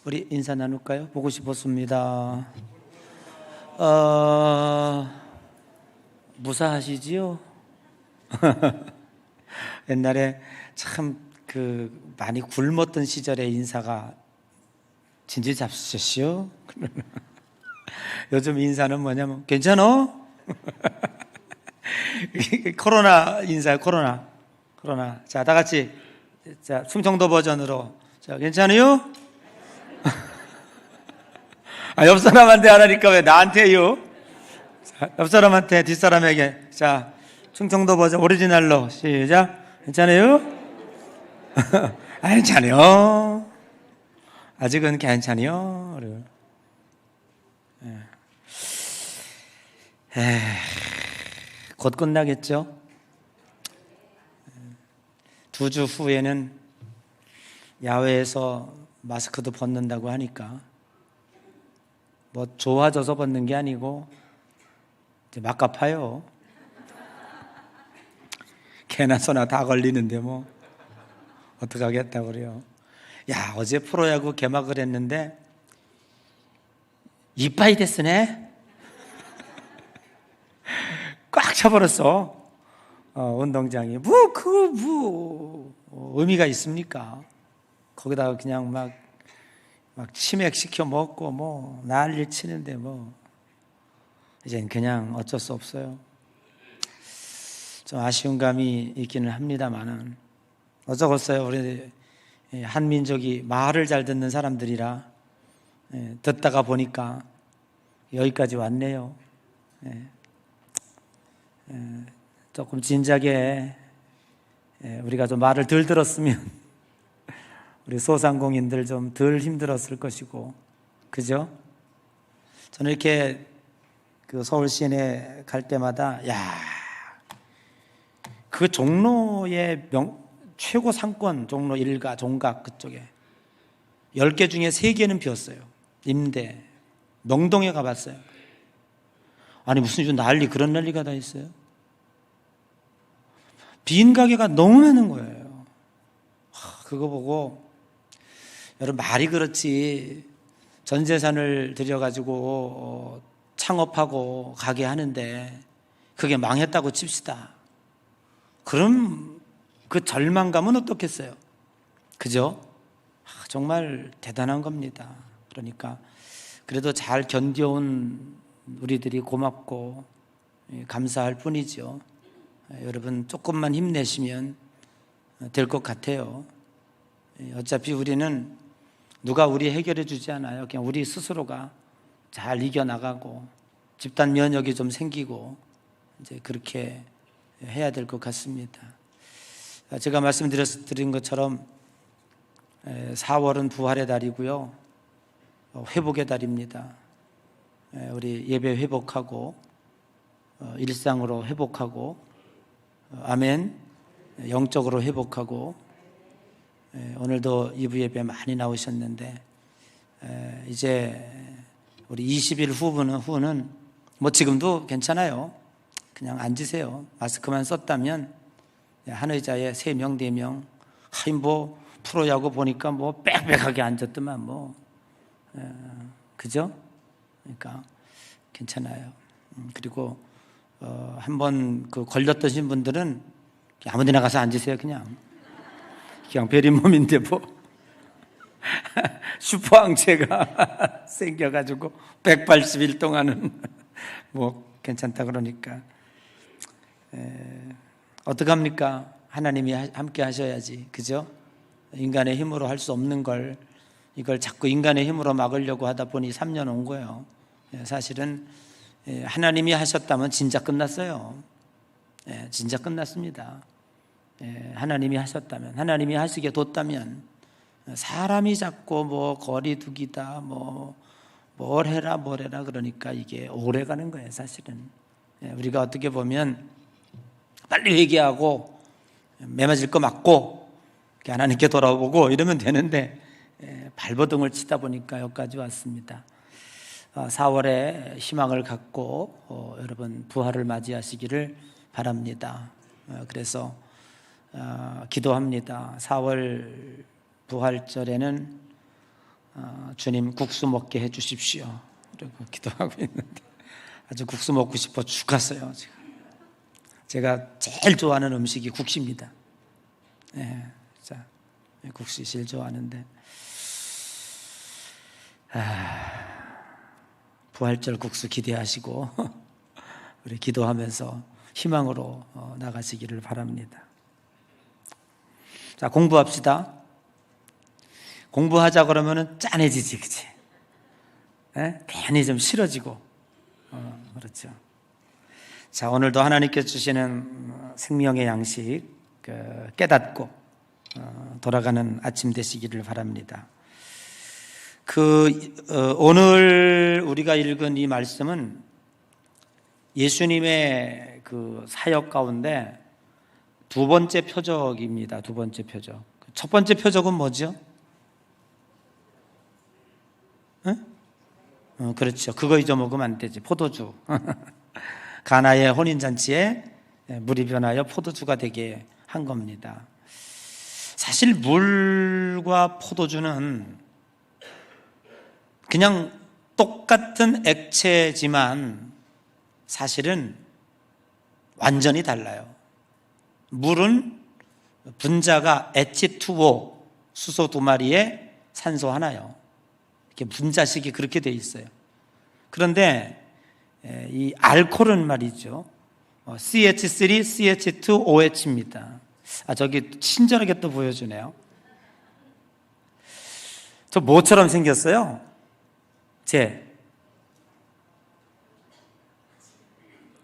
우리 인사 나눌까요? 보고 싶었습니다. 무사하시지요? 옛날에 참 많이 굶었던 시절의 인사가 진지 잡수셨시요? 요즘 인사는 뭐냐면 괜찮어? 코로나 인사요. 코로나. 자, 다 같이 자, 충청도 버전으로. 자, 괜찮아요? 옆 사람한테 하라니까 왜 나한테요? 자, 옆 사람한테, 뒷사람에게. 자, 충청도 버전 오리지널로 시작. 괜찮아요? 괜찮아요. 아직은 괜찮아요. 곧 끝나겠죠? 2주 후에는 야외에서 마스크도 벗는다고 하니까 뭐 좋아져서 벗는 게 아니고 이제 막가파요. 개나 소나 다 걸리는데 뭐 어떡하겠다고 그래요. 야, 어제 프로야구 개막을 했는데 이빠이 됐으네. 꽉 차버렸어. 운동장이 의미가 있습니까? 거기다가 그냥 막 치맥 시켜 먹고 뭐 난리 치는데 뭐 이젠 그냥 어쩔 수 없어요. 좀 아쉬운 감이 있기는 합니다만은 어쩌겠어요. 우리 한민족이 말을 잘 듣는 사람들이라 듣다가 보니까 여기까지 왔네요. 조금 진작에 우리가 좀 말을 덜 들었으면 우리 소상공인들 좀 덜 힘들었을 것이고, 그죠? 저는 이렇게 서울 시내 갈 때마다 그 종로의 최고 상권, 종로 1가 종각 그쪽에 10개 중에 3개는 비었어요. 임대, 명동에 가봤어요. 아니 무슨 그런 난리가 다 있어요. 빈 가게가 너무 많은 거예요. 그거 보고 여러분 말이 그렇지 전 재산을 들여가지고 창업하고 가게 하는데 그게 망했다고 칩시다. 그럼 그 절망감은 어떻겠어요? 그죠? 정말 대단한 겁니다. 그러니까 그래도 잘 견뎌온 우리들이 고맙고 감사할 뿐이죠. 여러분 조금만 힘내시면 될 것 같아요. 어차피 우리는 누가 우리 해결해 주지 않아요. 그냥 우리 스스로가 잘 이겨나가고 집단 면역이 좀 생기고 이제 그렇게 해야 될 것 같습니다. 제가 말씀드린 것처럼 4월은 부활의 달이고요. 회복의 달입니다. 우리 예배 회복하고 일상으로 회복하고 아멘 영적으로 회복하고 오늘도 2부 예배 많이 나오셨는데 이제 우리 20일 후는 뭐 지금도 괜찮아요. 그냥 앉으세요. 마스크만 썼다면 한 의자에 3명, 4명 뭐 프로야구 보니까 뭐 빽빽하게 앉았더만 뭐 그죠? 그러니까 괜찮아요. 그리고 한번 걸렸던 분들은 아무 데나 가서 앉으세요. 그냥 베린 몸인데 뭐 슈퍼항체가 생겨가지고 180일 동안은 뭐 괜찮다 그러니까 어떡합니까? 하나님이 함께 하셔야지, 그죠? 인간의 힘으로 할 수 없는 걸 이걸 자꾸 인간의 힘으로 막으려고 하다 보니 3년 온 거예요. 사실은 하나님이 하셨다면 진짜 끝났어요. 진짜 끝났습니다. 하나님이 하셨다면, 하나님이 하시게 뒀다면 사람이 자꾸 뭐 거리두기다 뭘 해라 그러니까 이게 오래 가는 거예요. 사실은 우리가 어떻게 보면 빨리 회개하고 매맞을 거 맞고 하나님께 돌아오고 이러면 되는데 발버둥을 치다 보니까 여기까지 왔습니다. 4월에 희망을 갖고 여러분 부활을 맞이하시기를 바랍니다. 그래서 기도합니다. 4월 부활절에는 주님 국수 먹게 해 주십시오. 그리고 기도하고 있는데 아주 국수 먹고 싶어 죽겠어요. 제가 제일 좋아하는 음식이 국시입니다. 네, 자, 국시 제일 좋아하는데 부활절 국수 기대하시고 우리 기도하면서 희망으로 나가시기를 바랍니다. 자, 공부합시다. 공부하자 그러면은 짠해지지, 그치? 네? 괜히 좀 싫어지고, 그렇죠. 자, 오늘도 하나님께서 주시는 생명의 양식 깨닫고 돌아가는 아침 되시기를 바랍니다. 오늘 우리가 읽은 이 말씀은 예수님의 그 사역 가운데 두 번째 표적입니다. 두 번째 표적. 첫 번째 표적은 뭐죠? 그렇죠. 그거 잊어먹으면 안 되지. 포도주. 가나의 혼인잔치에 물이 변하여 포도주가 되게 한 겁니다. 사실 물과 포도주는 그냥 똑같은 액체지만 사실은 완전히 달라요. 물은 분자가 H2O, 수소 2마리에 산소 하나요. 이렇게 분자식이 그렇게 돼 있어요. 그런데 이 알코올은 말이죠. CH3, CH2OH입니다. 저기 친절하게 또 보여주네요. 저 뭐처럼 생겼어요?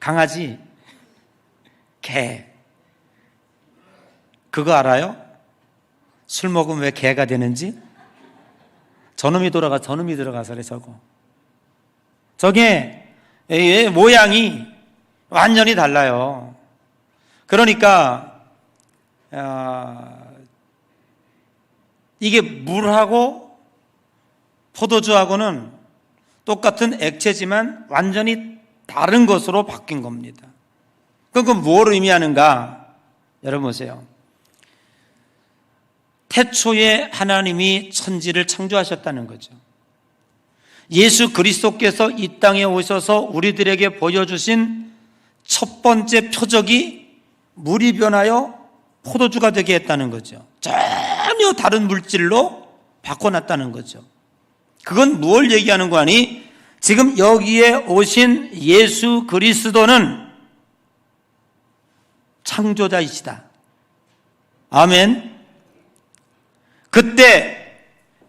강아지, 개. 그거 알아요? 술 먹으면 왜 개가 되는지? 저놈이 들어가서 그래, 저거. 저게 모양이 완전히 달라요. 그러니까 이게 물하고 포도주하고는 똑같은 액체지만 완전히 다른 것으로 바뀐 겁니다. 그건 뭘 의미하는가? 여러분 보세요. 태초에 하나님이 천지를 창조하셨다는 거죠. 예수 그리스도께서 이 땅에 오셔서 우리들에게 보여주신 첫 번째 표적이 물이 변하여 포도주가 되게 했다는 거죠. 전혀 다른 물질로 바꿔놨다는 거죠. 그건 뭘 얘기하는 거 아니? 지금 여기에 오신 예수 그리스도는 창조자이시다. 아멘. 그때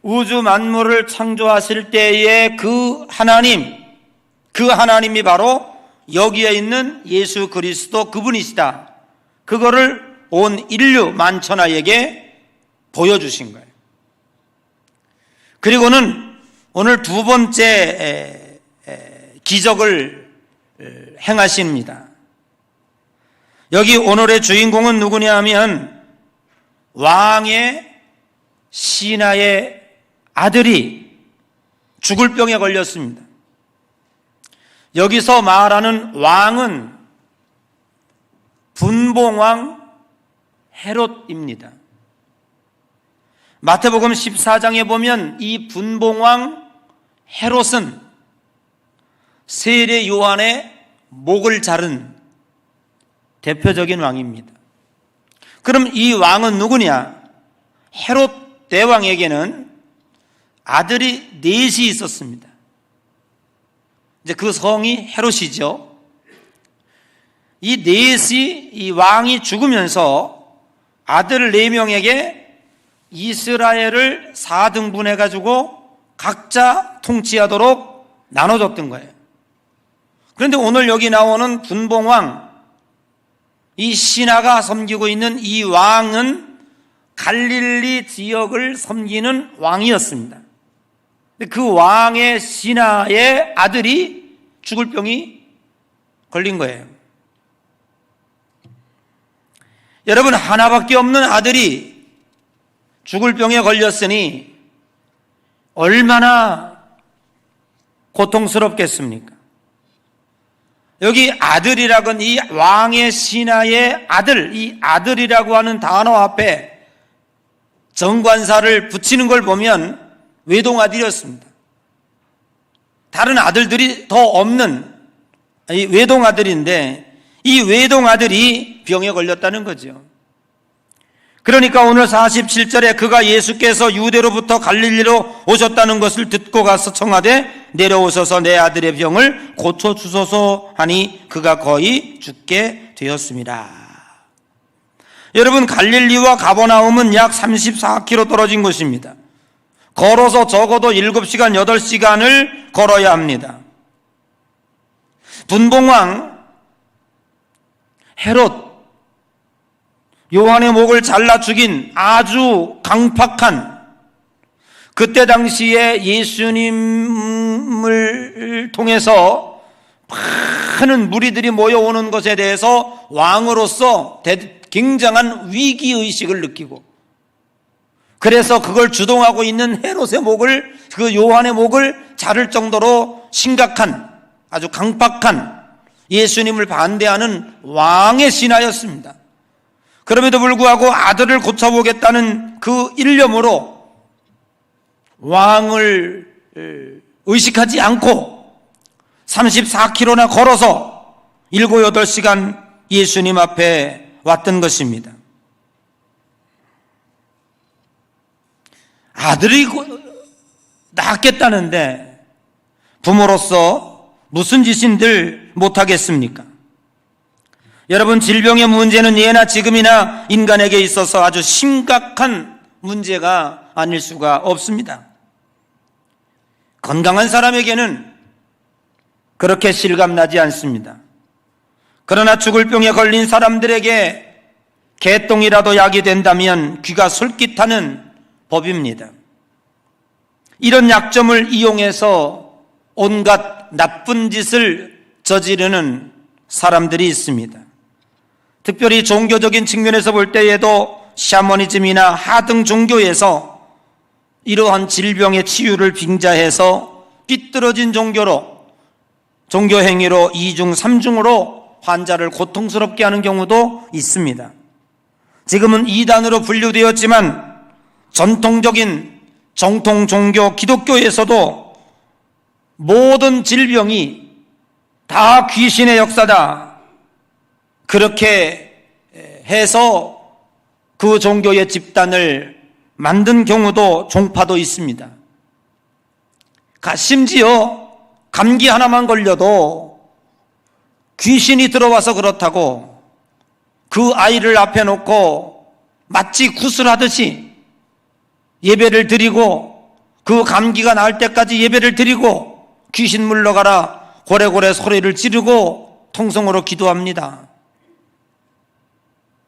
우주 만물을 창조하실 때의 그 하나님이 바로 여기에 있는 예수 그리스도 그분이시다. 그거를 온 인류 만천하에게 보여주신 거예요. 그리고는 오늘 두 번째 기적을 행하십니다. 여기 오늘의 주인공은 누구냐 하면 왕의 신하의 아들이 죽을 병에 걸렸습니다. 여기서 말하는 왕은 분봉왕 헤롯입니다. 마태복음 14장에 보면 이 분봉왕 헤롯은 세례 요한의 목을 자른 대표적인 왕입니다. 그럼 이 왕은 누구냐? 헤롯 대왕에게는 아들이 넷이 있었습니다. 이제 그 성이 헤롯이죠. 이 넷이 이 왕이 죽으면서 아들 4명에게 이스라엘을 4등분해 가지고 각자 통치하도록 나눠줬던 거예요. 그런데 오늘 여기 나오는 분봉왕, 이 신하가 섬기고 있는 이 왕은 갈릴리 지역을 섬기는 왕이었습니다. 그 왕의 신하의 아들이 죽을 병이 걸린 거예요. 여러분, 하나밖에 없는 아들이 죽을 병에 걸렸으니 얼마나 고통스럽겠습니까? 여기 아들이라건 이 왕의 신하의 아들, 이 아들이라고 하는 단어 앞에 정관사를 붙이는 걸 보면 외동아들이었습니다. 다른 아들들이 더 없는 이 외동아들인데 이 외동아들이 병에 걸렸다는 거죠. 그러니까 오늘 47절에 그가 예수께서 유대로부터 갈릴리로 오셨다는 것을 듣고 가서 청하되 내려오셔서 내 아들의 병을 고쳐주소서 하니 그가 거의 죽게 되었습니다. 여러분, 갈릴리와 가버나움은 약 34km 떨어진 곳입니다. 걸어서 적어도 7시간, 8시간을 걸어야 합니다. 분봉왕 헤롯, 요한의 목을 잘라 죽인 아주 강팍한, 그때 당시에 예수님을 통해서 많은 무리들이 모여오는 것에 대해서 왕으로서 굉장한 위기의식을 느끼고, 그래서 그걸 주동하고 있는 헤롯의 목을, 그 요한의 목을 자를 정도로 심각한, 아주 강팍한 예수님을 반대하는 왕의 신하였습니다. 그럼에도 불구하고 아들을 고쳐보겠다는 그 일념으로 왕을 의식하지 않고 34km나 걸어서 7, 8시간 예수님 앞에 왔던 것입니다. 아들이 낳겠다는데 부모로서 무슨 짓인들 못하겠습니까? 여러분, 질병의 문제는 예나 지금이나 인간에게 있어서 아주 심각한 문제가 아닐 수가 없습니다. 건강한 사람에게는 그렇게 실감나지 않습니다. 그러나 죽을 병에 걸린 사람들에게 개똥이라도 약이 된다면 귀가 솔깃하는 법입니다. 이런 약점을 이용해서 온갖 나쁜 짓을 저지르는 사람들이 있습니다. 특별히 종교적인 측면에서 볼 때에도 샤머니즘이나 하등 종교에서 이러한 질병의 치유를 빙자해서 삐뚤어진 종교 행위로 2중, 3중으로 환자를 고통스럽게 하는 경우도 있습니다. 지금은 이단으로 분류되었지만 전통적인 정통 종교 기독교에서도 모든 질병이 다 귀신의 역사다, 그렇게 해서 그 종교의 집단을 만든 경우도 종파도 있습니다. 심지어 감기 하나만 걸려도 귀신이 들어와서 그렇다고 그 아이를 앞에 놓고 마치 구슬하듯이 예배를 드리고, 그 감기가 나을 때까지 예배를 드리고 귀신 물러가라 고래고래 소리를 지르고 통성으로 기도합니다.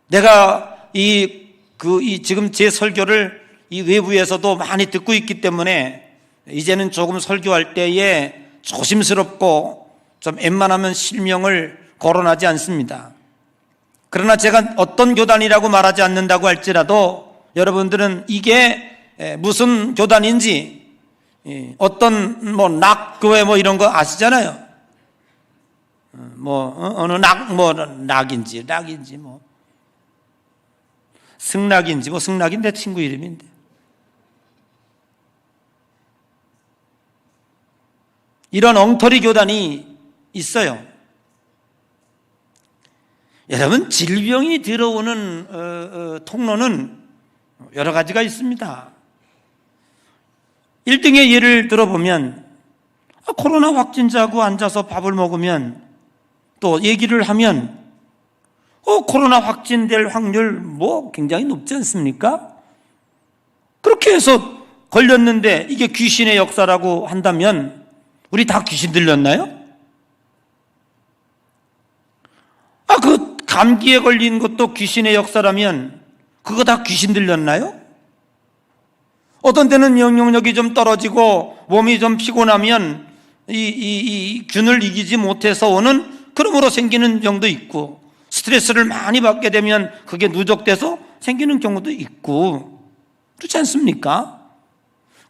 내가 지금 제 설교를 이 외부에서도 많이 듣고 있기 때문에 이제는 조금 설교할 때에 조심스럽고 좀 웬만하면 실명을 거론하지 않습니다. 그러나 제가 어떤 교단이라고 말하지 않는다고 할지라도 여러분들은 이게 무슨 교단인지, 어떤 낙교회 이런 거 아시잖아요. 어느 낙인지 승낙인지 승낙인 내 친구 이름인데, 이런 엉터리 교단이 있어요. 여러분, 질병이 들어오는 통로는 여러 가지가 있습니다. 1등의 예를 들어보면 코로나 확진자하고 앉아서 밥을 먹으면 또 얘기를 하면 코로나 확진될 확률 굉장히 높지 않습니까? 그렇게 해서 걸렸는데 이게 귀신의 역사라고 한다면 우리 다 귀신 들렸나요? 그 감기에 걸린 것도 귀신의 역사라면 그거 다 귀신 들렸나요? 어떤 때는 면역력이 좀 떨어지고 몸이 좀 피곤하면 이 균을 이기지 못해서 오는 그러므로 생기는 병도 있고, 스트레스를 많이 받게 되면 그게 누적돼서 생기는 경우도 있고, 그렇지 않습니까?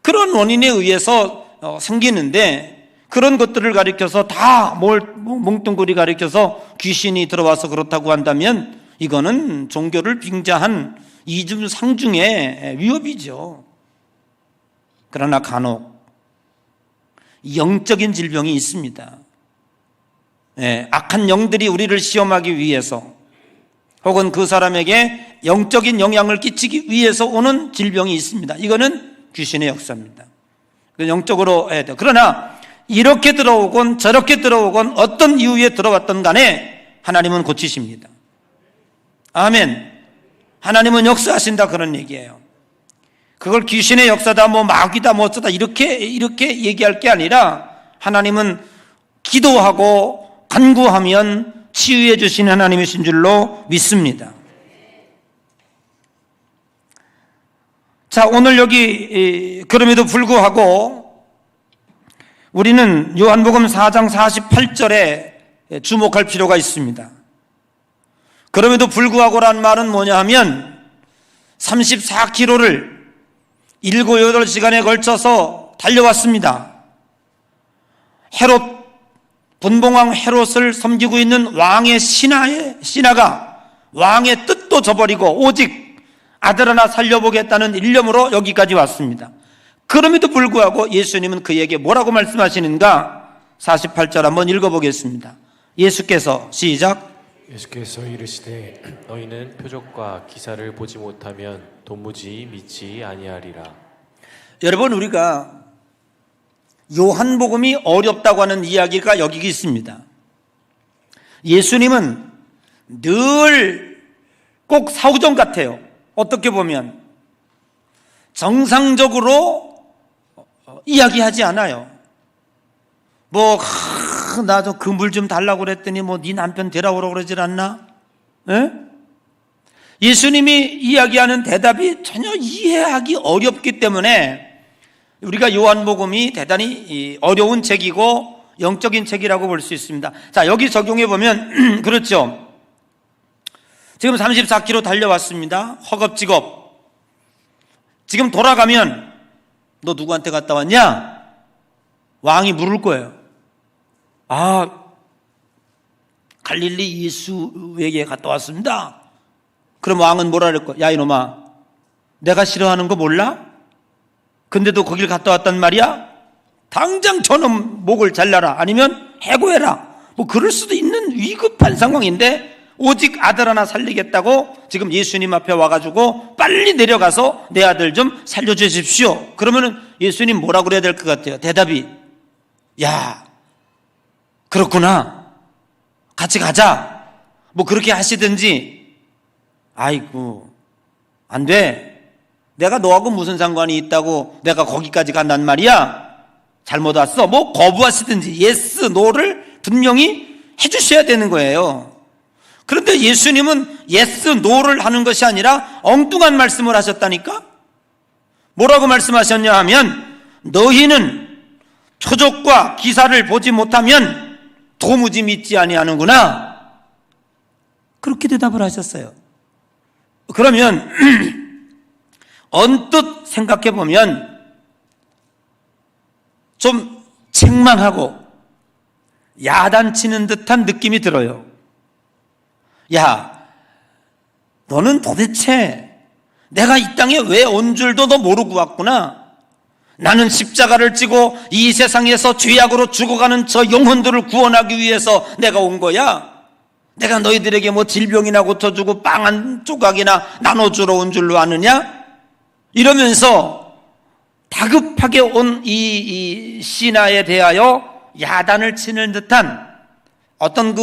그런 원인에 의해서 생기는데, 그런 것들을 가리켜서 다 뭉뚱그리 가리켜서 귀신이 들어와서 그렇다고 한다면 이거는 종교를 빙자한 이중 상중의 위협이죠. 그러나 간혹 영적인 질병이 있습니다. 악한 영들이 우리를 시험하기 위해서 혹은 그 사람에게 영적인 영향을 끼치기 위해서 오는 질병이 있습니다. 이거는 귀신의 역사입니다. 영적으로 해야 돼요. 그러나 이렇게 들어오건 저렇게 들어오건 어떤 이유에 들어왔던 간에 하나님은 고치십니다. 아멘. 하나님은 역사하신다, 그런 얘기예요. 그걸 귀신의 역사다, 뭐 마귀다, 뭐 어쩌다 이렇게 얘기할 게 아니라 하나님은 기도하고 간구하면 치유해 주신 하나님이신 줄로 믿습니다. 자, 오늘 여기 그럼에도 불구하고 우리는 요한복음 4장 48절에 주목할 필요가 있습니다. 그럼에도 불구하고라는 말은 뭐냐 하면 34km를 7, 8시간에 걸쳐서 달려왔습니다. 헤롯, 분봉왕 헤롯을 섬기고 있는 왕의 신하가 왕의 뜻도 저버리고 오직 아들 하나 살려보겠다는 일념으로 여기까지 왔습니다. 그럼에도 불구하고 예수님은 그에게 뭐라고 말씀하시는가? 48절 한번 읽어보겠습니다. 예수께서 시작. 예수께서 이르시되 너희는 표적과 기사를 보지 못하면 도무지 믿지 아니하리라. 여러분, 우리가 요한복음이 어렵다고 하는 이야기가 여기 있습니다. 예수님은 늘 꼭 사후정 같아요. 어떻게 보면 정상적으로 이야기하지 않아요. 나 저 그 물 좀 달라고 그랬더니 네 남편 데려오라고 그러질 않나? 에? 예수님이 이야기하는 대답이 전혀 이해하기 어렵기 때문에 우리가 요한복음이 대단히 어려운 책이고 영적인 책이라고 볼 수 있습니다. 자, 여기 적용해 보면 그렇죠. 지금 34km 달려왔습니다. 허겁지겁. 지금 돌아가면 너 누구한테 갔다 왔냐? 왕이 물을 거예요. 갈릴리 예수에게 갔다 왔습니다. 그럼 왕은 뭐라 그럴 거야? 야, 이놈아, 내가 싫어하는 거 몰라? 근데도 거길 갔다 왔단 말이야? 당장 저놈 목을 잘라라, 아니면 해고해라. 뭐 그럴 수도 있는 위급한 상황인데 오직 아들 하나 살리겠다고 지금 예수님 앞에 와가지고 빨리 내려가서 내 아들 좀 살려주십시오. 그러면은 예수님 뭐라고 그래야 될 것 같아요? 대답이, 야, 그렇구나, 같이 가자, 뭐 그렇게 하시든지. 아이고, 안 돼. 내가 너하고 무슨 상관이 있다고 내가 거기까지 간단 말이야? 잘못 왔어. 뭐 거부하시든지 예스, 노를 분명히 해주셔야 되는 거예요. 그런데 예수님은 예스, 노를 하는 것이 아니라 엉뚱한 말씀을 하셨다니까? 뭐라고 말씀하셨냐 하면 너희는 표적과 기사를 보지 못하면 도무지 믿지 아니하는구나. 그렇게 대답을 하셨어요. 그러면 언뜻 생각해 보면 좀 책망하고 야단치는 듯한 느낌이 들어요. 야, 너는 도대체 내가 이 땅에 왜 온 줄도 너 모르고 왔구나. 나는 십자가를 지고 이 세상에서 죄악으로 죽어가는 저 영혼들을 구원하기 위해서 내가 온 거야. 내가 너희들에게 뭐 질병이나 고쳐주고 빵 한 조각이나 나눠주러 온 줄로 아느냐? 이러면서 다급하게 온 이 신하에 대하여 야단을 치는 듯한 어떤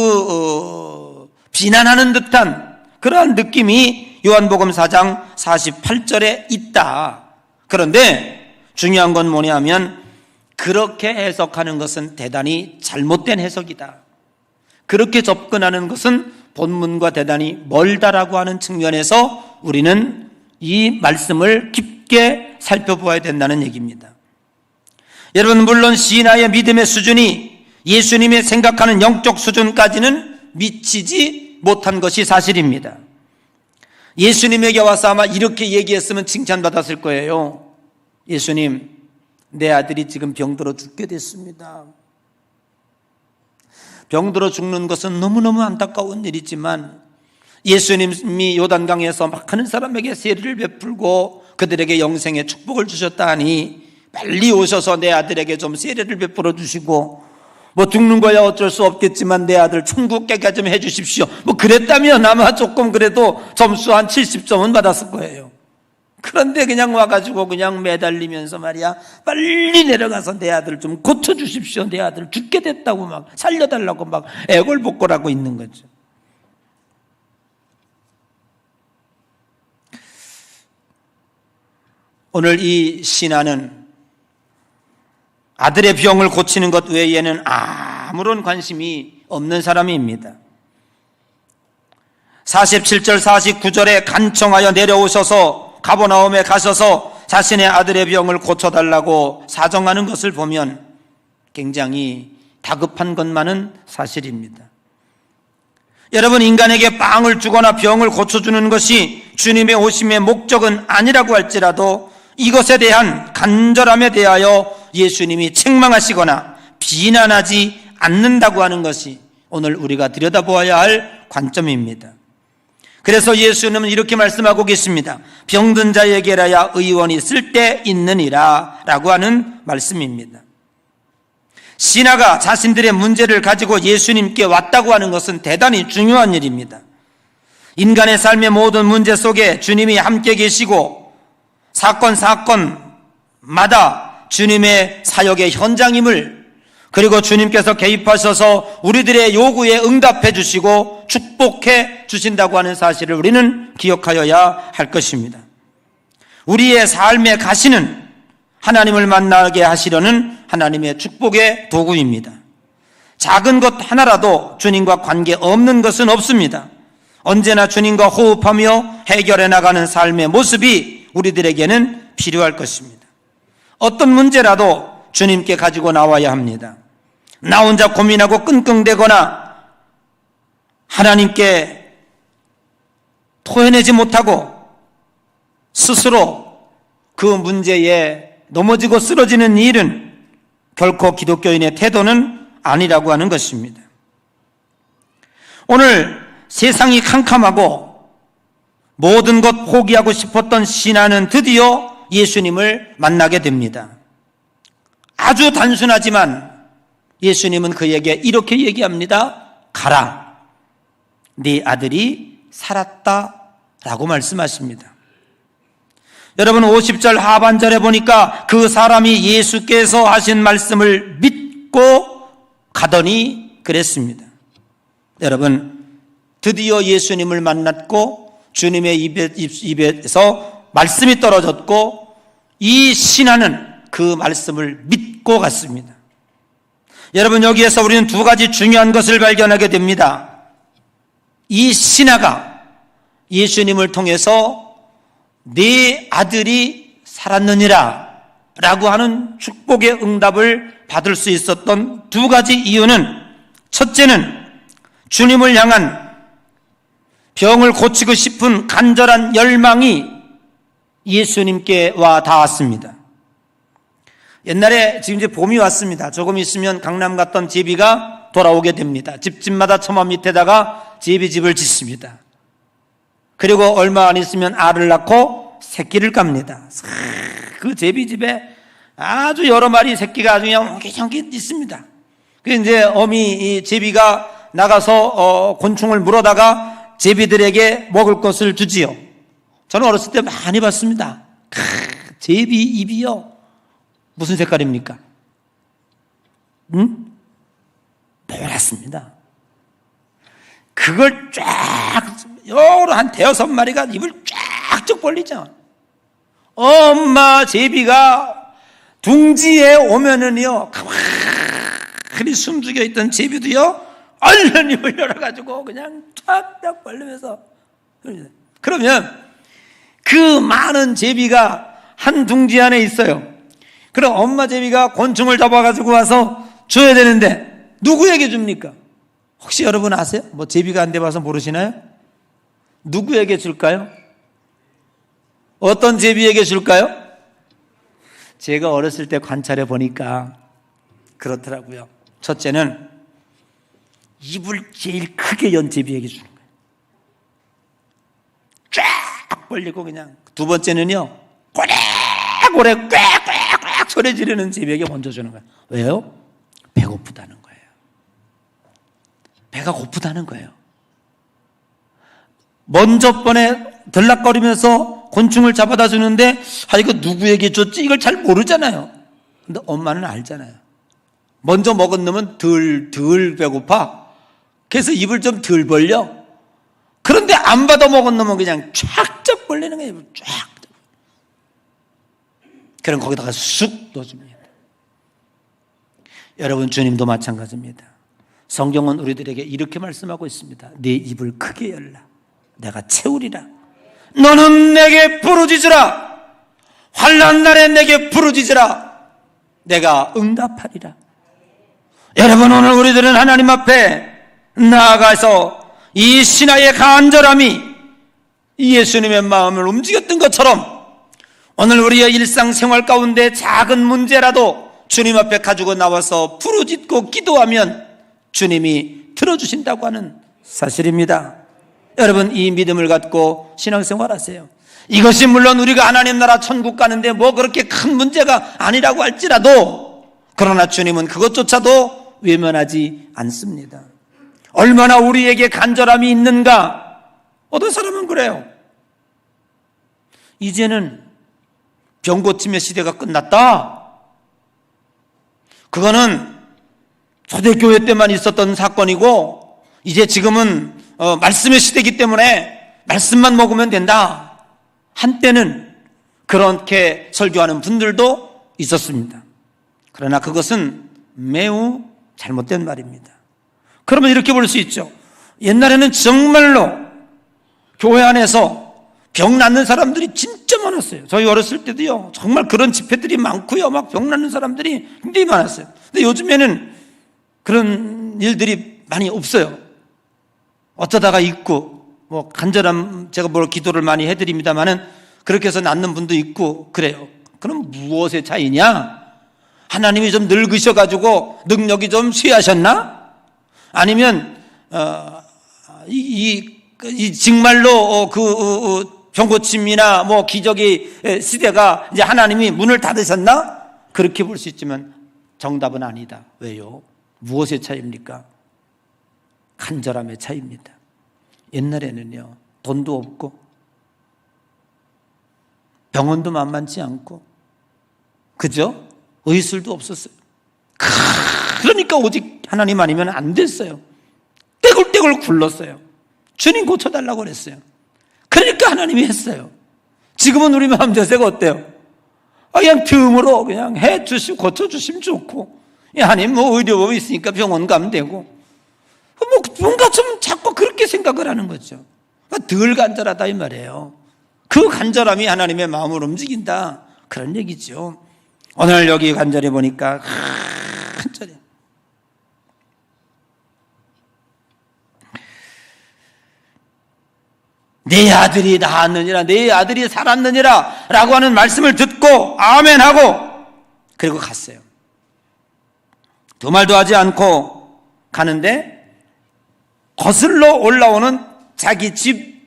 비난하는 듯한 그러한 느낌이 요한복음 4장 48절에 있다. 그런데 중요한 건 뭐냐면 그렇게 해석하는 것은 대단히 잘못된 해석이다. 그렇게 접근하는 것은 본문과 대단히 멀다라고 하는 측면에서 우리는 이 말씀을 깊게 살펴보아야 된다는 얘기입니다. 여러분, 물론 신하의 믿음의 수준이 예수님이 생각하는 영적 수준까지는 미치지 못한 것이 사실입니다. 예수님에게 와서 아마 이렇게 얘기했으면 칭찬받았을 거예요. 예수님, 내 아들이 지금 병들어 죽게 됐습니다. 병들어 죽는 것은 너무너무 안타까운 일이지만 예수님이 요단강에서 막 하는 사람에게 세례를 베풀고 그들에게 영생의 축복을 주셨다 하니 빨리 오셔서 내 아들에게 좀 세례를 베풀어 주시고, 뭐 죽는 거야 어쩔 수 없겠지만 내 아들 천국 깨게 좀 해 주십시오. 뭐 그랬다면 아마 조금 그래도 점수 한 70점은 받았을 거예요. 그런데 그냥 와가지고 그냥 매달리면서 말이야, 빨리 내려가서 내 아들 좀 고쳐주십시오. 내 아들 죽게 됐다고 막 살려달라고 막 애걸복걸하고 있는 거죠. 오늘 이 신하는 아들의 병을 고치는 것 외에는 아무런 관심이 없는 사람입니다. 47절 49절에 간청하여 내려오셔서 가버나움에 가셔서 자신의 아들의 병을 고쳐달라고 사정하는 것을 보면 굉장히 다급한 것만은 사실입니다. 여러분, 인간에게 빵을 주거나 병을 고쳐주는 것이 주님의 오심의 목적은 아니라고 할지라도 이것에 대한 간절함에 대하여 예수님이 책망하시거나 비난하지 않는다고 하는 것이 오늘 우리가 들여다보아야 할 관점입니다. 그래서 예수님은 이렇게 말씀하고 계십니다. 병든 자에게라야 의원이 쓸데있느니라 라고 하는 말씀입니다. 신하가 자신들의 문제를 가지고 예수님께 왔다고 하는 것은 대단히 중요한 일입니다. 인간의 삶의 모든 문제 속에 주님이 함께 계시고 사건마다 주님의 사역의 현장임을, 그리고 주님께서 개입하셔서 우리들의 요구에 응답해 주시고 축복해 주신다고 하는 사실을 우리는 기억하여야 할 것입니다. 우리의 삶의 가시는 하나님을 만나게 하시려는 하나님의 축복의 도구입니다. 작은 것 하나라도 주님과 관계없는 것은 없습니다. 언제나 주님과 호흡하며 해결해 나가는 삶의 모습이 우리들에게는 필요할 것입니다. 어떤 문제라도 주님께 가지고 나와야 합니다. 나 혼자 고민하고 끙끙대거나 하나님께 토해내지 못하고 스스로 그 문제에 넘어지고 쓰러지는 일은 결코 기독교인의 태도는 아니라고 하는 것입니다. 오늘 세상이 캄캄하고 모든 것 포기하고 싶었던 신하는 드디어 예수님을 만나게 됩니다. 아주 단순하지만 예수님은 그에게 이렇게 얘기합니다. 가라, 네 아들이 살았다 라고 말씀하십니다. 여러분, 50절 하반절에 보니까 그 사람이 예수께서 하신 말씀을 믿고 가더니 그랬습니다. 여러분, 드디어 예수님을 만났고 주님의 입에서 말씀이 떨어졌고 이 신하는 그 말씀을 믿고 갔습니다. 여러분, 여기에서 우리는 두 가지 중요한 것을 발견하게 됩니다. 이 신하가 예수님을 통해서 네 아들이 살았느니라 라고 하는 축복의 응답을 받을 수 있었던 두 가지 이유는, 첫째는 주님을 향한 병을 고치고 싶은 간절한 열망이 예수님께 와 닿았습니다. 옛날에 지금 이제 봄이 왔습니다. 조금 있으면 강남 갔던 제비가 돌아오게 됩니다. 집집마다 처마 밑에다가 제비집을 짓습니다. 그리고 얼마 안 있으면 알을 낳고 새끼를 깝니다. 그 제비집에 아주 여러 마리 새끼가 아주 그냥 옹기종기 있습니다. 그래서 이제 어미 이 제비가 나가서 곤충을 물어다가 제비들에게 먹을 것을 주지요. 저는 어렸을 때 많이 봤습니다. 제비 입이요. 무슨 색깔입니까? 노랗습니다. 그걸 쫙, 여러 한 대여섯 마리가 입을 쫙쭉 벌리죠. 엄마 제비가 둥지에 오면은요, 가만히 숨죽여 있던 제비도요, 얼른 입을 열어가지고 그냥 쫙쫙 벌리면서. 그러면 그 많은 제비가 한 둥지 안에 있어요. 그럼 엄마 제비가 곤충을 잡아가지고 와서 줘야 되는데 누구에게 줍니까? 혹시 여러분 아세요? 뭐 제비가 안 돼봐서 모르시나요? 누구에게 줄까요? 어떤 제비에게 줄까요? 제가 어렸을 때 관찰해 보니까 그렇더라고요. 첫째는 입을 제일 크게 연 제비에게 주는 거예요. 쫙 벌리고 그냥. 두 번째는요, 고래고래 꽥꽥꽥 소리 지르는 제비에게 먼저 주는 거예요. 왜요? 배고프다는 거예요. 배가 고프다는 거예요. 먼저 번에 들락거리면서 곤충을 잡아다 주는데 이거 누구에게 줬지? 이걸 잘 모르잖아요. 근데 엄마는 알잖아요. 먼저 먹은 놈은 덜 배고파. 그래서 입을 좀 덜 벌려. 그런데 안 받아 먹은 놈은 그냥 쫙쫙 벌리는 거예요. 쫙. 그럼 거기다가 쑥 넣어줍니다. 여러분, 주님도 마찬가지입니다. 성경은 우리들에게 이렇게 말씀하고 있습니다. 네 입을 크게 열라. 내가 채우리라. 너는 내게 부르짖으라. 환난 날에 내게 부르짖으라. 내가 응답하리라. 여러분, 오늘 우리들은 하나님 앞에 나아가서 이 신하의 간절함이 예수님의 마음을 움직였던 것처럼 오늘 우리의 일상생활 가운데 작은 문제라도 주님 앞에 가지고 나와서 부르짖고 기도하면 주님이 들어주신다고 하는 사실입니다. 여러분, 이 믿음을 갖고 신앙생활 하세요. 이것이 물론 우리가 하나님 나라 천국 가는데 뭐 그렇게 큰 문제가 아니라고 할지라도, 그러나 주님은 그것조차도 외면하지 않습니다. 얼마나 우리에게 간절함이 있는가. 어떤 사람은 그래요. 이제는 병 고침의 시대가 끝났다. 그거는 초대교회 때만 있었던 사건이고 이제 지금은 말씀의 시대이기 때문에 말씀만 먹으면 된다. 한때는 그렇게 설교하는 분들도 있었습니다. 그러나 그것은 매우 잘못된 말입니다. 그러면 이렇게 볼 수 있죠. 옛날에는 정말로 교회 안에서 병 낫는 사람들이 진짜 많았어요. 저희 어렸을 때도요, 정말 그런 집회들이 많고요, 막 병 낫는 사람들이 굉장히 많았어요. 근데 요즘에는 그런 일들이 많이 없어요. 어쩌다가 있고, 뭐 간절한, 제가 뭘 기도를 많이 해드립니다만은 그렇게 해서 낫는 분도 있고 그래요. 그럼 무엇의 차이냐? 하나님이 좀 늙으셔가지고 능력이 좀 쇠하셨나? 아니면 정말로 병고침이나 뭐 기적의 시대가 이제 하나님이 문을 닫으셨나? 그렇게 볼 수 있지만 정답은 아니다. 왜요? 무엇의 차이입니까? 간절함의 차이입니다. 옛날에는요, 돈도 없고 병원도 만만치 않고, 그죠? 의술도 없었어요. 그러니까 오직 하나님 아니면 안 됐어요. 떼굴떼굴 굴렀어요. 주님 고쳐달라고 그랬어요. 그러니까 하나님이 했어요. 지금은 우리 마음 자세가 어때요? 그냥 틈으로 그냥 해주시고 고쳐주시면 좋고, 하나님 뭐 의료법이 있으니까 병원 가면 되고, 뭐 뭔가 좀 자꾸 그렇게 생각을 하는 거죠. 덜 간절하다 이 말이에요. 그 간절함이 하나님의 마음을 움직인다, 그런 얘기죠. 오늘 여기 간절히 보니까 간절해. 내 아들이 나았느니라, 내 아들이 살았느니라 라고 하는 말씀을 듣고 아멘하고 그리고 갔어요. 두 말도 하지 않고 가는데 거슬러 올라오는 자기 집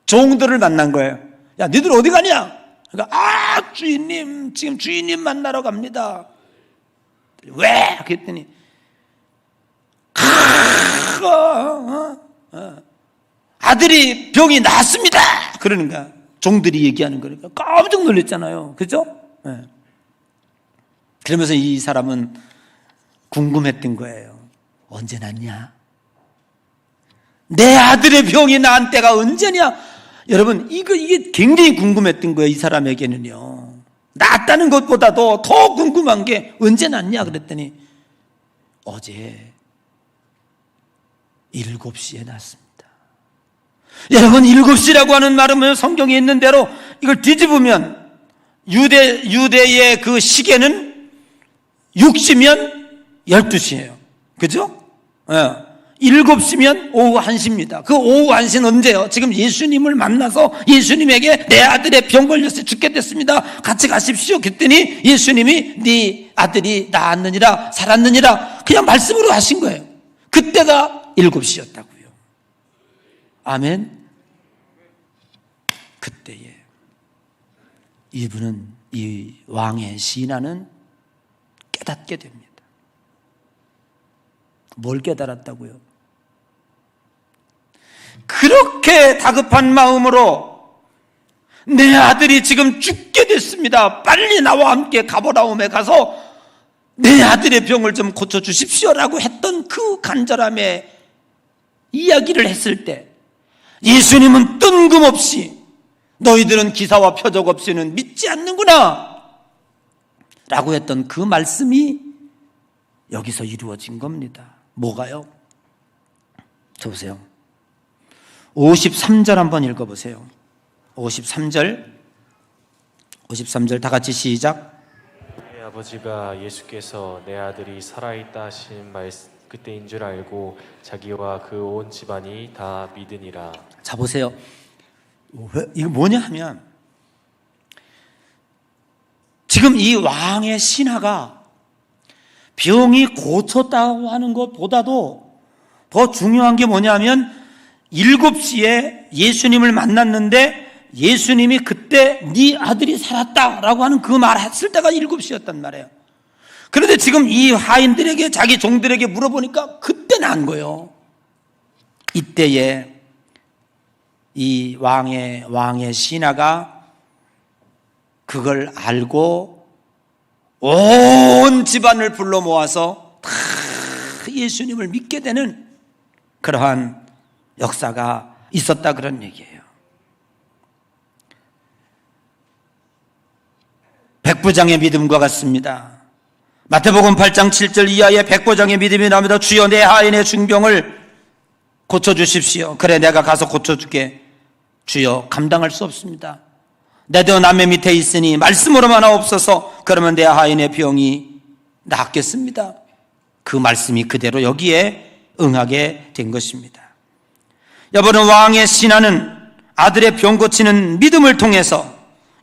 종들을 만난 거예요. 야, 너희들 어디 가냐? 그러니까 주인님, 지금 주인님 만나러 갑니다. 왜? 그랬더니 아들이 병이 나았습니다. 그러는 거야. 종들이 얘기하는 거니까 깜짝 놀랐잖아요. 그죠? 네. 그러면서 이 사람은 궁금했던 거예요. 언제 났냐? 내 아들의 병이 나은 때가 언제냐? 여러분, 이게 굉장히 궁금했던 거예요. 이 사람에게는요. 낫다는 것보다도 더 궁금한 게 언제 났냐? 그랬더니 어제 7시에 났습니다. 여러분, 7시라고 하는 말은 성경에 있는 대로 이걸 뒤집으면 유대의 그 시계는 6시면 12시예요. 그죠? 7시면 오후 1시입니다. 그 오후 1시는 언제요? 지금 예수님을 만나서 예수님에게 내 아들의 병 걸려서 죽게 됐습니다. 같이 가십시오. 그랬더니 예수님이 네 아들이 나았느니라, 살았느니라 그냥 말씀으로 하신 거예요. 그때가 7시였다고요. 아멘. 그때에 이분은, 이 왕의 신하는 깨닫게 됩니다. 뭘 깨달았다고요? 그렇게 다급한 마음으로 내 아들이 지금 죽게 됐습니다. 빨리 나와 함께 가버나움에 가서 내 아들의 병을 좀 고쳐주십시오라고 했던 그 간절함에 이야기를 했을 때 예수님은 뜬금없이 너희들은 기사와 표적 없이는 믿지 않는구나 라고 했던 그 말씀이 여기서 이루어진 겁니다. 뭐가요? 저 보세요. 53절 한번 읽어보세요. 53절 다 같이 시작. 내 아버지가 예수께서 내 아들이 살아있다 하신 그때인 줄 알고 자기와 그 온 집안이 다 믿으니라. 자 보세요. 이거 뭐냐 하면 지금 이 왕의 신하가 병이 고쳤다고 하는 것보다도 더 중요한 게 뭐냐면 7시에 예수님을 만났는데 예수님이 그때 네 아들이 살았다라고 하는 그 말 했을 때가 7시였단 말이에요. 그런데 지금 이 하인들에게 자기 종들에게 물어보니까 그때 난 거예요. 이때에 이 왕의 신하가 그걸 알고 온 집안을 불러 모아서 다 예수님을 믿게 되는 그러한 역사가 있었다 그런 얘기예요. 백부장의 믿음과 같습니다. 마태복음 8장 7절 이하에 백부장의 믿음이 나옵니다. 주여 내 하인의 중병을 고쳐주십시오. 그래 내가 가서 고쳐줄게. 주여 감당할 수 없습니다. 내도 남의 밑에 있으니 말씀으로만 하옵소서. 그러면 내 하인의 병이 낫겠습니다. 그 말씀이 그대로 여기에 응하게 된 것입니다. 여러분, 왕의 신하는 아들의 병 고치는 믿음을 통해서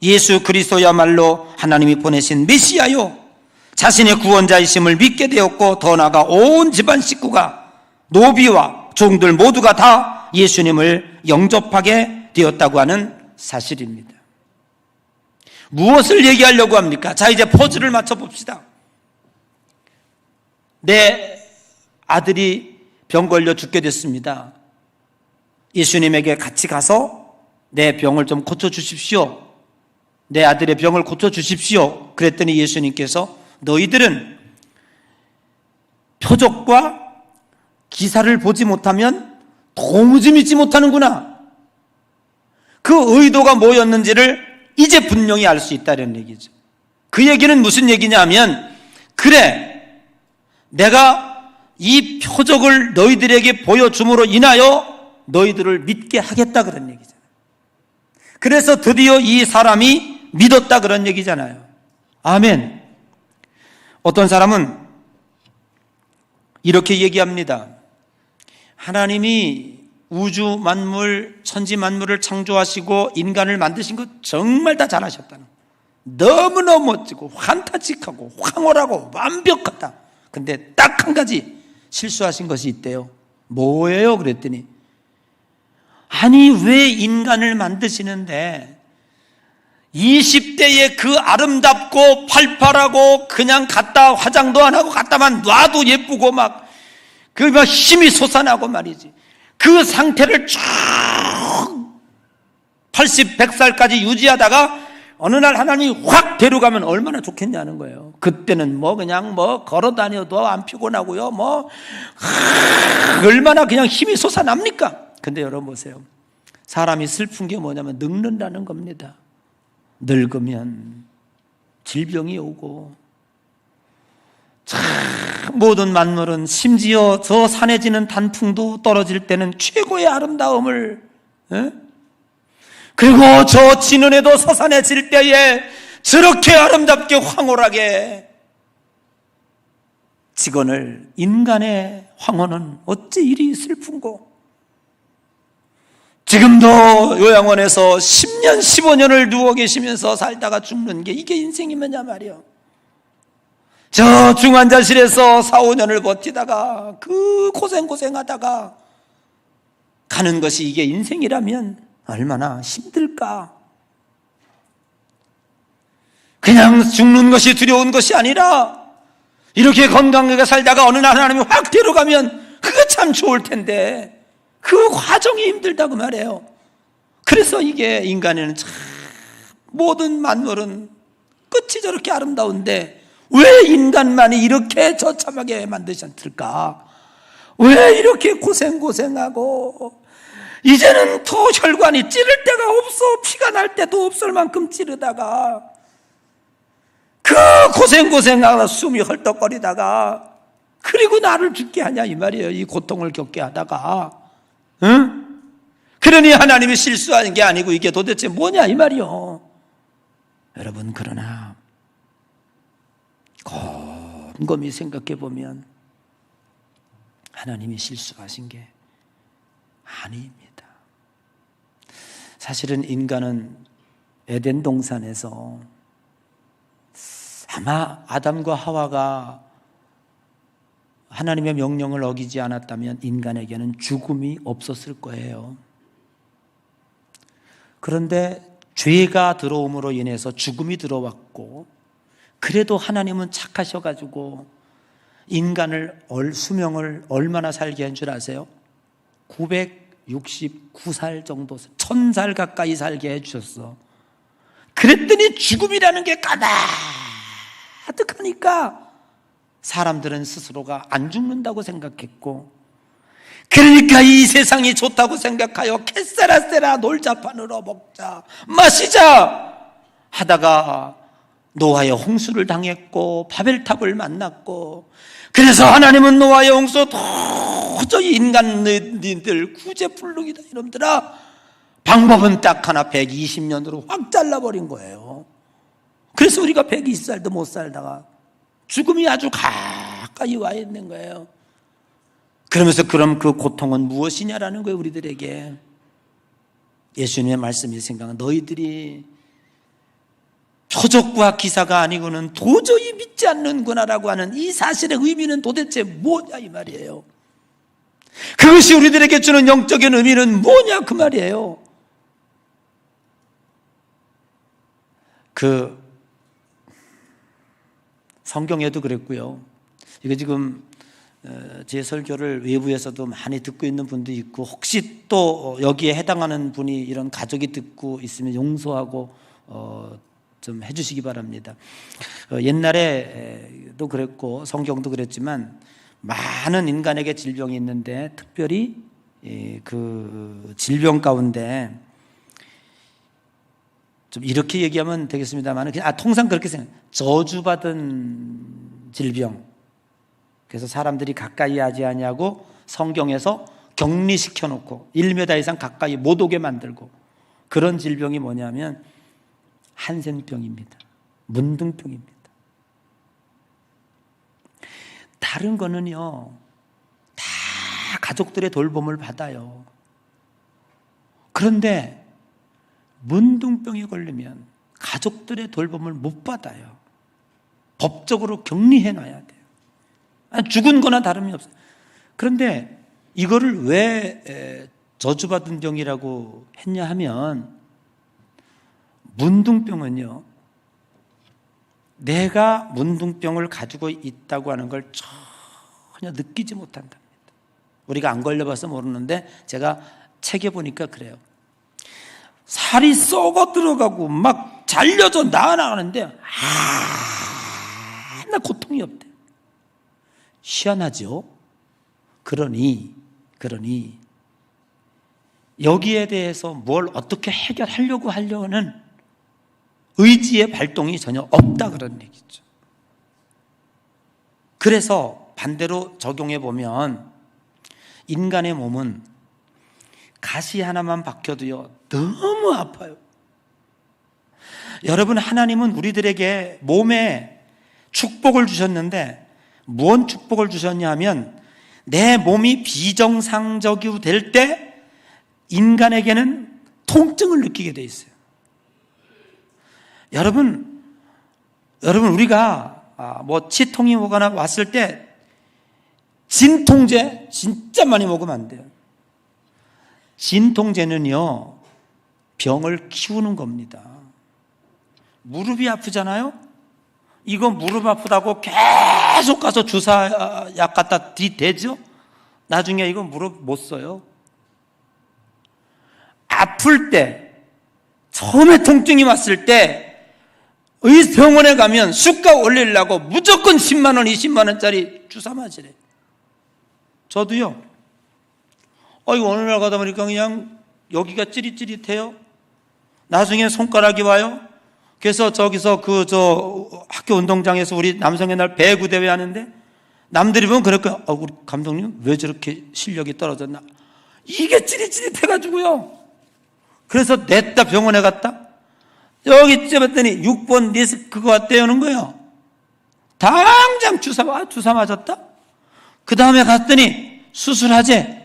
예수 그리스도야말로 하나님이 보내신 메시아요 자신의 구원자이심을 믿게 되었고, 더 나아가 온 집안 식구가 노비와 종들 모두가 다 예수님을 영접하게 되었다고 하는 사실입니다. 무엇을 얘기하려고 합니까? 자, 이제 퍼즐을 맞춰봅시다. 내 아들이 병 걸려 죽게 됐습니다. 예수님에게 같이 가서 내 병을 좀 고쳐주십시오. 내 아들의 병을 고쳐주십시오. 그랬더니 예수님께서 너희들은 표적과 기사를 보지 못하면 도무지 믿지 못하는구나. 그 의도가 뭐였는지를 이제 분명히 알 수 있다는 얘기죠. 그 얘기는 무슨 얘기냐 하면, 그래, 내가 이 표적을 너희들에게 보여줌으로 인하여 너희들을 믿게 하겠다 그런 얘기잖아요. 그래서 드디어 이 사람이 믿었다 그런 얘기잖아요. 아멘. 어떤 사람은 이렇게 얘기합니다. 하나님이 우주 만물, 천지 만물을 창조하시고 인간을 만드신 것 정말 다 잘하셨다는, 너무너무 멋지고 환타직하고 황홀하고 완벽하다. 근데 딱 한 가지 실수하신 것이 있대요. 뭐예요? 그랬더니, 아니 왜 인간을 만드시는데 20대에 그 아름답고 팔팔하고 그냥 갖다 화장도 안 하고 갖다만 놔도 예쁘고 막 힘이 솟아나고 말이지, 그 상태를 쭉 80, 100살까지 유지하다가 어느 날 하나님이 확 데려가면 얼마나 좋겠냐는 거예요. 그때는 그냥 걸어 다녀도 안 피곤하고요. 얼마나 그냥 힘이 솟아납니까? 근데 여러분 보세요. 사람이 슬픈 게 뭐냐면 늙는다는 겁니다. 늙으면 질병이 오고, 모든 만물은, 심지어 저 산에 지는 단풍도 떨어질 때는 최고의 아름다움을, 그리고 저 지는 애도 서산해질 때에 저렇게 아름답게 황홀하게 지거늘 인간의 황혼은 어찌 이리 슬픈고. 지금도 요양원에서 10년, 15년을 누워 계시면서 살다가 죽는 게 이게 인생이면야 말이요. 저 중환자실에서 4, 5년을 버티다가 그 고생하다가 가는 것이 이게 인생이라면 얼마나 힘들까. 그냥 죽는 것이 두려운 것이 아니라 이렇게 건강하게 살다가 어느 날 하나님이 확 데려가면 그거 참 좋을 텐데 그 과정이 힘들다고 말해요. 그래서 이게 인간에는 참 모든 만물은 끝이 저렇게 아름다운데 왜 인간만이 이렇게 처참하게 만드셨을까? 왜 이렇게 고생하고 이제는 더 혈관이 찌를 데가 없어. 피가 날 때도 없을 만큼 찌르다가 그 고생하다 숨이 헐떡거리다가 그리고 나를 죽게 하냐 이 말이에요. 이 고통을 겪게 하다가. 응? 그러니 하나님이 실수하는 게 아니고 이게 도대체 뭐냐 이 말이요. 여러분, 그러나 곰곰이 생각해 보면 하나님이 실수하신 게 아닙니다. 사실은 인간은 에덴 동산에서 아마 아담과 하와가 하나님의 명령을 어기지 않았다면 인간에게는 죽음이 없었을 거예요. 그런데 죄가 들어옴으로 인해서 죽음이 들어왔고, 그래도 하나님은 착하셔가지고 인간을 수명을 얼마나 살게 한 줄 아세요? 969살 정도, 1000살 가까이 살게 해주셨어. 그랬더니 죽음이라는 게 가득하니까 사람들은 스스로가 안 죽는다고 생각했고, 그러니까 이 세상이 좋다고 생각하여 캐세라세라 놀자판으로 먹자 마시자 하다가 노아의 홍수를 당했고 바벨탑을 만났고, 그래서 하나님은 노아의 홍수 도저히 인간들 구제불능이다 이놈들아, 방법은 딱 하나, 120년으로 확 잘라버린 거예요. 그래서 우리가 120살도 못 살다가 죽음이 아주 가까이 와 있는 거예요. 그러면서 그럼 그 고통은 무엇이냐라는 거예요. 우리들에게 예수님의 말씀이 생각은 너희들이 표적과 기사가 아니고는 도저히 믿지 않는구나라고 하는 이 사실의 의미는 도대체 뭐냐 이 말이에요. 그것이 우리들에게 주는 영적인 의미는 뭐냐 그 말이에요. 그 성경에도 그랬고요. 이거 지금 제 설교를 외부에서도 많이 듣고 있는 분도 있고, 혹시 또 여기에 해당하는 분이 이런 가족이 듣고 있으면 용서하고 좀 해주시기 바랍니다. 옛날에도 그랬고 성경도 그랬지만 많은 인간에게 질병이 있는데 특별히 그 질병 가운데 좀 이렇게 얘기하면 되겠습니다만 통상 그렇게 생각해요. 저주받은 질병. 그래서 사람들이 가까이 하지 아니하고 성경에서 격리시켜 놓고 1m 이상 가까이 못 오게 만들고, 그런 질병이 뭐냐면 한센병입니다. 문둥병입니다. 다른 거는요 다 가족들의 돌봄을 받아요. 그런데 문둥병에 걸리면 가족들의 돌봄을 못 받아요. 법적으로 격리해 놔야 돼요. 죽은 거나 다름이 없어요. 그런데 이거를 왜 저주받은 병이라고 했냐 하면, 문둥병은요 내가 문둥병을 가지고 있다고 하는 걸 전혀 느끼지 못한답니다. 우리가 안 걸려봐서 모르는데 제가 책에 보니까 그래요. 살이 썩어 들어가고 막 잘려져 나가는데 하나 고통이 없대. 희한하죠? 그러니 여기에 대해서 뭘 어떻게 해결하려고 하려는 의지의 발동이 전혀 없다 그런 얘기죠. 그래서 반대로 적용해 보면 인간의 몸은 가시 하나만 박혀도요 너무 아파요. 여러분, 하나님은 우리들에게 몸에 축복을 주셨는데 무슨 축복을 주셨냐 하면, 내 몸이 비정상적이 될 때 인간에게는 통증을 느끼게 돼 있어요. 여러분 우리가 치통이 오거나 왔을 때 진통제 진짜 많이 먹으면 안 돼요. 진통제는요 병을 키우는 겁니다. 무릎이 아프잖아요. 이거 무릎 아프다고 계속 가서 주사약 갖다 대죠? 나중에 이거 무릎 못 써요. 아플 때, 처음에 통증이 왔을 때 병원에 가면 수가 올리려고 무조건 10만 원, 20만 원짜리 주사 맞으래. 저도요. 이거 어느 날 가다 보니까 그냥 여기가 찌릿찌릿해요. 나중에 손가락이 와요. 그래서 저기서 학교 운동장에서 우리 남성의 날 배구 대회 하는데 남들이 보면 그럴 거야. 우리 감독님 왜 저렇게 실력이 떨어졌나? 이게 찌릿찌릿해가지고요. 그래서 냈다 병원에 갔다. 여기 째봤더니 6번 디스크가 떼어는 거예요. 당장 주사 맞았다. 그 다음에 갔더니 수술하재.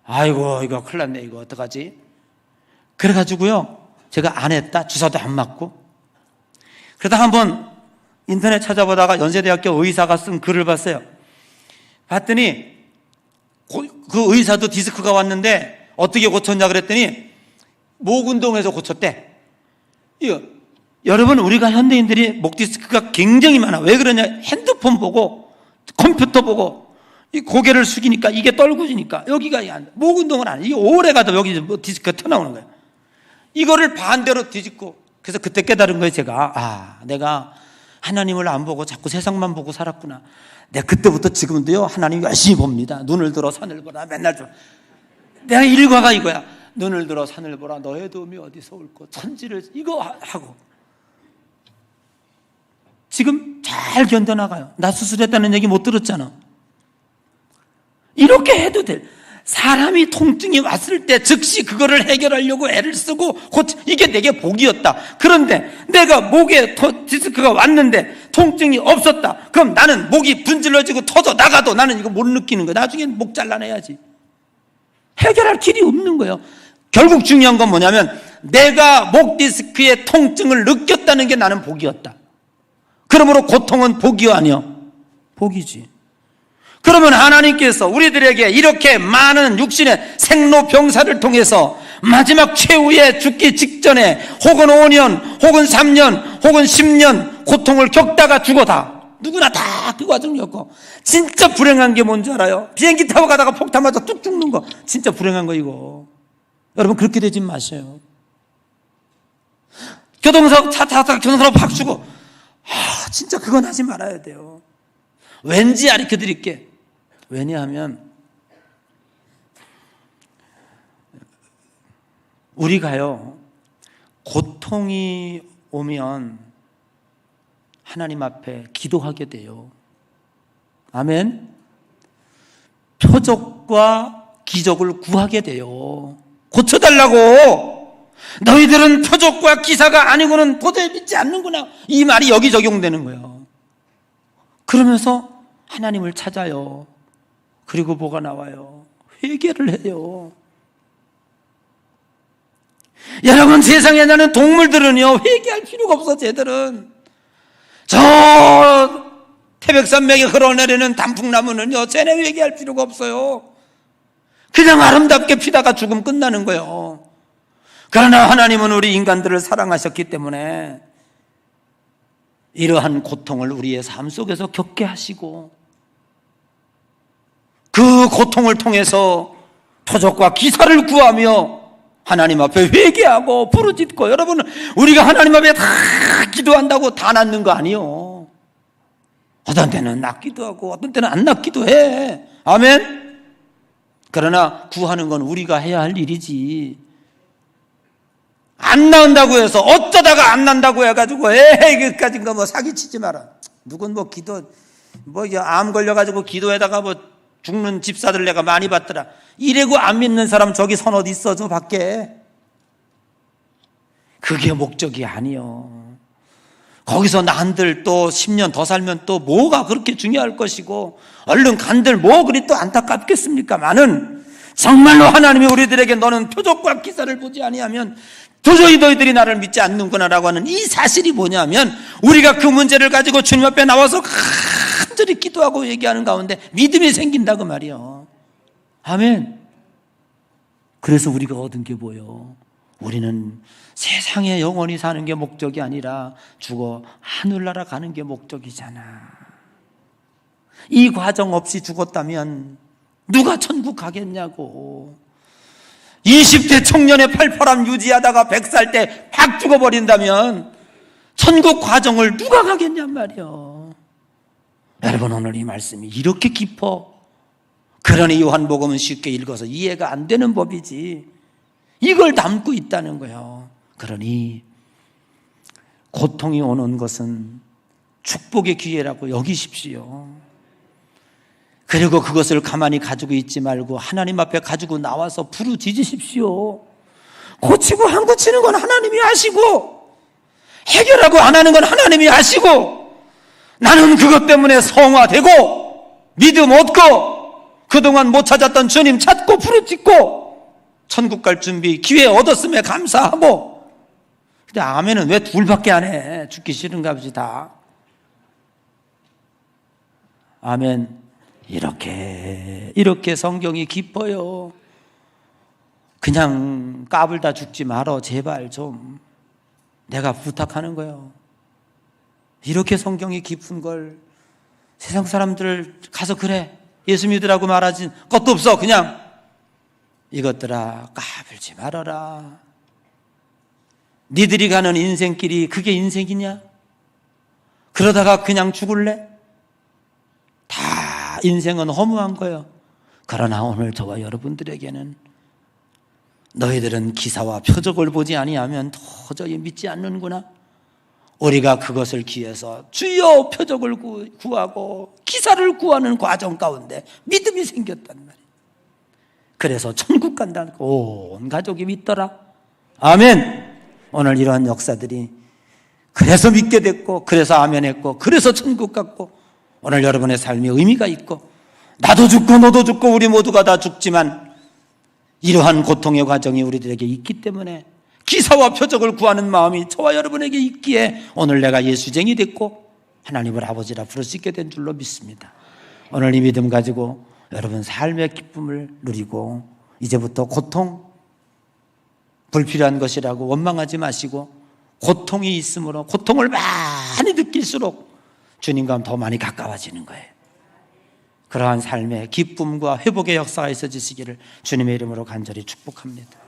아이고 이거 큰일 났네. 이거 어떡하지? 그래가지고요 제가 안 했다. 주사도 안 맞고. 그러다 한번 인터넷 찾아보다가 연세대학교 의사가 쓴 글을 봤어요. 봤더니 그 의사도 디스크가 왔는데 어떻게 고쳤냐 그랬더니 목 운동에서 고쳤대. 여러분 우리가 현대인들이 목 디스크가 굉장히 많아. 왜 그러냐? 핸드폰 보고 컴퓨터 보고 이 고개를 숙이니까 이게 떨구지니까 여기가 목 운동을 안 해. 이게 오래 가도 여기 디스크가 튀어나오는 거야. 이거를 반대로 뒤집고. 그래서 그때 깨달은 거예요. 제가 내가 하나님을 안 보고 자꾸 세상만 보고 살았구나. 내가 그때부터 지금도요 하나님 열심히 봅니다. 눈을 들어 산을 보라. 맨날 내가 일과가 이거야. 눈을 들어 산을 보라. 너의 도움이 어디서 올꼬. 천지를 이거 하고 지금 잘 견뎌나가요. 나 수술했다는 얘기 못 들었잖아. 이렇게 해도 돼. 사람이 통증이 왔을 때 즉시 그거를 해결하려고 애를 쓰고 이게 내게 복이었다. 그런데 내가 목에 디스크가 왔는데 통증이 없었다. 그럼 나는 목이 분질러지고 터져 나가도 나는 이거 못 느끼는 거야. 나중엔 목 잘라내야지. 해결할 길이 없는 거예요. 결국 중요한 건 뭐냐면 내가 목 디스크의 통증을 느꼈다는 게 나는 복이었다. 그러므로 고통은 복이요 아니요? 복이지. 그러면 하나님께서 우리들에게 이렇게 많은 육신의 생로병사를 통해서 마지막 최후의 죽기 직전에 혹은 5년 혹은 3년 혹은 10년 고통을 겪다가 죽어다. 누구나 다 그 과정이었고. 진짜 불행한 게 뭔지 알아요? 비행기 타고 가다가 폭탄 맞아 뚝 죽는 거. 진짜 불행한 거 이거. 여러분 그렇게 되지 마세요. 교통사고 차 타다가 교통사고 팍 죽어. 진짜 그건 하지 말아야 돼요. 왠지 알려 드릴게. 왜냐하면 우리가요 고통이 오면 하나님 앞에 기도하게 돼요. 아멘. 표적과 기적을 구하게 돼요. 고쳐달라고. 너희들은 표적과 기사가 아니고는 도저히 믿지 않는구나. 이 말이 여기 적용되는 거예요. 그러면서 하나님을 찾아요. 그리고 뭐가 나와요? 회개를 해요. 여러분 세상에 나는 동물들은요 회개할 필요가 없어. 쟤들은 저 태백산맥에 흘러내리는 단풍나무는요 쟤네 회개할 필요가 없어요. 그냥 아름답게 피다가 죽으면 끝나는 거예요. 그러나 하나님은 우리 인간들을 사랑하셨기 때문에 이러한 고통을 우리의 삶 속에서 겪게 하시고 그 고통을 통해서 표적과 기사를 구하며 하나님 앞에 회개하고 부르짖고. 여러분 우리가 하나님 앞에 다 기도한다고 다 낫는 거 아니에요. 어떤 때는 낫기도 하고 어떤 때는 안 낫기도 해. 아멘. 그러나 구하는 건 우리가 해야 할 일이지. 안 나온다고 해서 어쩌다가 안 난다고 해가지고 그까진 거 뭐 사기치지 마라. 누군 뭐 기도 암 걸려가지고 기도에다가 뭐 죽는 집사들 내가 많이 봤더라. 이래고 안 믿는 사람 저기 선 어디 있어 저 밖에. 그게 목적이 아니요. 거기서 난들 또 10년 더 살면 또 뭐가 그렇게 중요할 것이고 얼른 간들 뭐 그리 또 안타깝겠습니까마는 정말로 하나님이 우리들에게 너는 표적과 기사를 보지 아니하면 도저히 너희들이 나를 믿지 않는구나라고 하는 이 사실이 뭐냐면 우리가 그 문제를 가지고 주님 앞에 나와서 간절히 기도하고 얘기하는 가운데 믿음이 생긴다 그 말이요. 아멘. 그래서 우리가 얻은 게 뭐예요? 우리는 세상에 영원히 사는 게 목적이 아니라 죽어 하늘나라 가는 게 목적이잖아. 이 과정 없이 죽었다면 누가 천국 가겠냐고. 20대 청년의 팔팔함 유지하다가 100살 때 확 죽어버린다면 천국 과정을 누가 가겠냔 말이요. 여러분, 오늘 이 말씀이 이렇게 깊어. 그러니 요한복음은 쉽게 읽어서 이해가 안 되는 법이지. 이걸 담고 있다는 거예요. 그러니 고통이 오는 것은 축복의 기회라고 여기십시오. 그리고 그것을 가만히 가지고 있지 말고 하나님 앞에 가지고 나와서 부르짖으십시오. 고치고 안 고치는 건 하나님이 하시고, 해결하고 안 하는 건 하나님이 하시고, 나는 그것 때문에 성화되고 믿음 얻고 그동안 못 찾았던 주님 찾고 부르짖고 천국 갈 준비 기회 얻었음에 감사하고. 근데 아멘은 왜 둘밖에 안 해? 죽기 싫은가 보지 다. 아멘. 이렇게 성경이 깊어요. 그냥 까불다 죽지 말어. 제발 좀. 내가 부탁하는 거예요. 이렇게 성경이 깊은 걸 세상 사람들 가서 그래 예수 믿으라고 말하지 것도 없어. 그냥 이것들아 까불지 말아라. 니들이 가는 인생길이 그게 인생이냐? 그러다가 그냥 죽을래? 다 인생은 허무한 거예요. 그러나 오늘 저와 여러분들에게는 너희들은 기사와 표적을 보지 아니하면 도저히 믿지 않는구나. 우리가 그것을 기해서 주여 표적을 구하고 기사를 구하는 과정 가운데 믿음이 생겼단 말이에요. 그래서 천국 간다는 온 가족이 믿더라. 아멘. 오늘 이러한 역사들이 그래서 믿게 됐고, 그래서 아멘 했고, 그래서 천국 갔고, 오늘 여러분의 삶이 의미가 있고, 나도 죽고 너도 죽고 우리 모두가 다 죽지만 이러한 고통의 과정이 우리들에게 있기 때문에 기사와 표적을 구하는 마음이 저와 여러분에게 있기에 오늘 내가 예수쟁이 됐고 하나님을 아버지라 부를 수 있게 된 줄로 믿습니다. 오늘 이 믿음 가지고 여러분 삶의 기쁨을 누리고, 이제부터 고통 불필요한 것이라고 원망하지 마시고, 고통이 있으므로 고통을 많이 느낄수록 주님과 더 많이 가까워지는 거예요. 그러한 삶의 기쁨과 회복의 역사가 있어지시기를 주님의 이름으로 간절히 축복합니다.